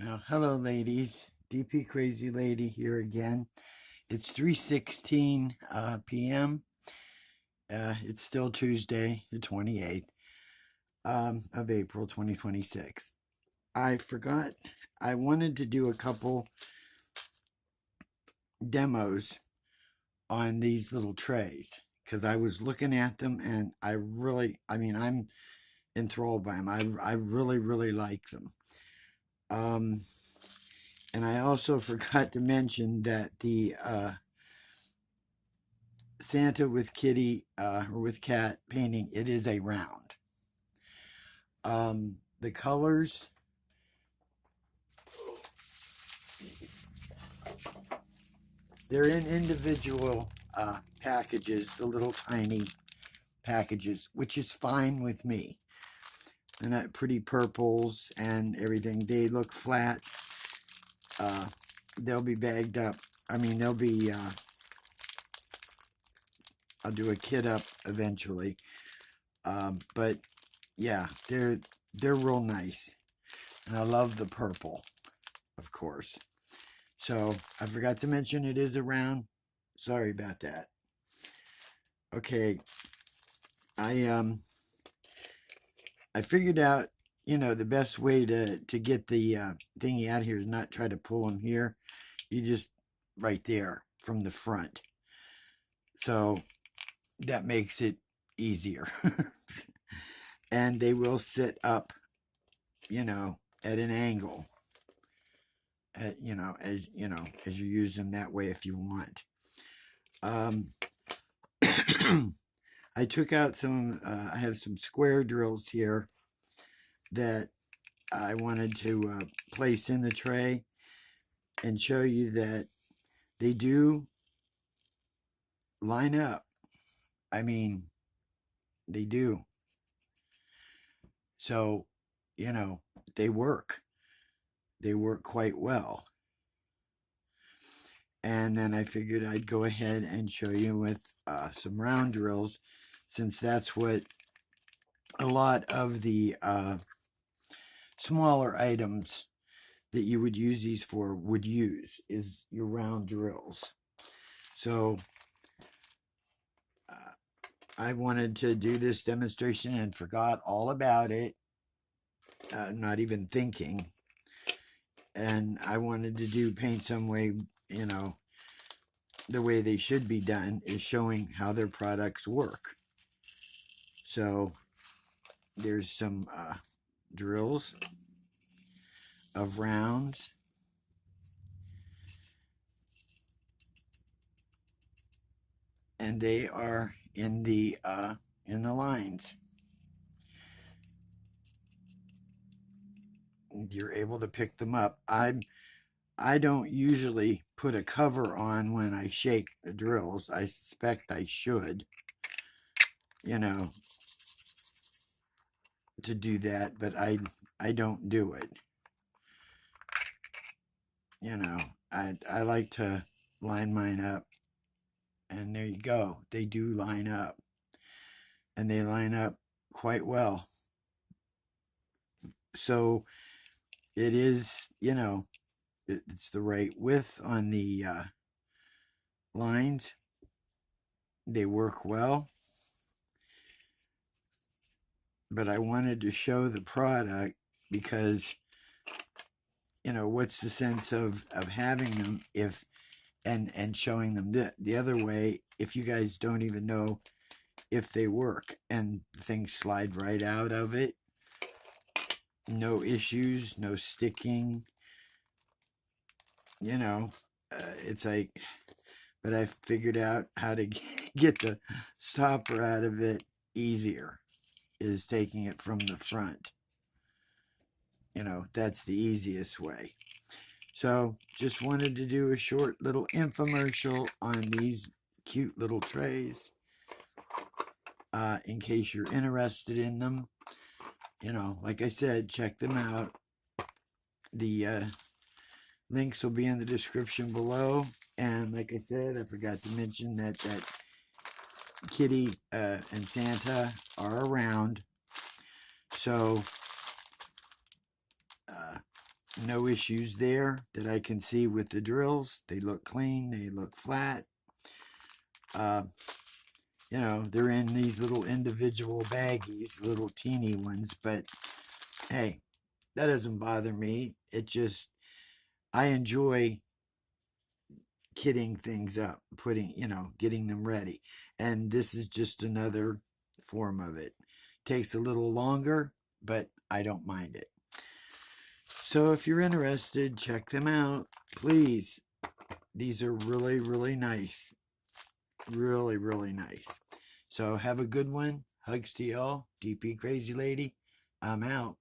Well, hello, ladies. DP Crazy Lady here again. It's 3:16 p.m. It's still Tuesday, the 28th of April, 2026. I forgot I wanted to do a couple demos on these little trays because I was looking at them and I'm enthralled by them. I really, really like them. Um, and I also forgot to mention that the Santa with kitty or with cat painting, it is a round. The colors, they're in individual packages, the little tiny packages, which is fine with me. They're not pretty purples and everything. They look flat. Uh, they'll be bagged up. They'll be. I'll do a kit up eventually. But yeah, they're real nice, and I love the purple, of course. So I forgot to mention it is a round. Sorry about that. Okay, I I figured out the best way to get the thingy out here is not try to pull them here. You just right there from the front. So that makes it easier. And they will sit up, at an angle. As you use them that way if you want. Um, I took out some. I have some square drills here that I wanted to place in the tray and show you that they do line up. I mean, they do. So, you know, they work. They work quite well. And then I figured I'd go ahead and show you with some round drills, since that's what a lot of the smaller items that you would use these for would use is your round drills. So I wanted to do this demonstration and forgot all about it, not even thinking. And I wanted to do paint some way, the way they should be done is showing how their products work. So there's some drills of rounds. And they are in the lines. You're able to pick them up. I don't usually put a cover on when I shake the drills. I suspect I should, you know, to do that, but I don't do it. I like to line mine up, and there you go. They do line up, and they line up quite well. So it is, it's the right width on the lines. They work well. But I wanted to show the product because, what's the sense of having them if and showing them the other way if you guys don't even know if they work, and things slide right out of it. No issues, no sticking. It's like, but I figured out how to get the stopper out of it easier, is taking it from the front. That's the easiest way. So just wanted to do a short little infomercial on these cute little trays, in case you're interested in them. Like I said, check them out. The links will be in the description below. And like I said, I forgot to mention that Kitty and Santa are around. So No issues there that I can see with the drills. They look clean. They look flat. You know, they're in these little individual baggies, little teeny ones, but hey, that doesn't bother me. It just, I enjoy kitting things up, getting them ready. And this is just another form of it. Takes a little longer, but I don't mind it. So if you're interested, check them out. Please. These are really, really nice. Really, really nice. So have a good one. Hugs to y'all. DP Crazy Lady. I'm out.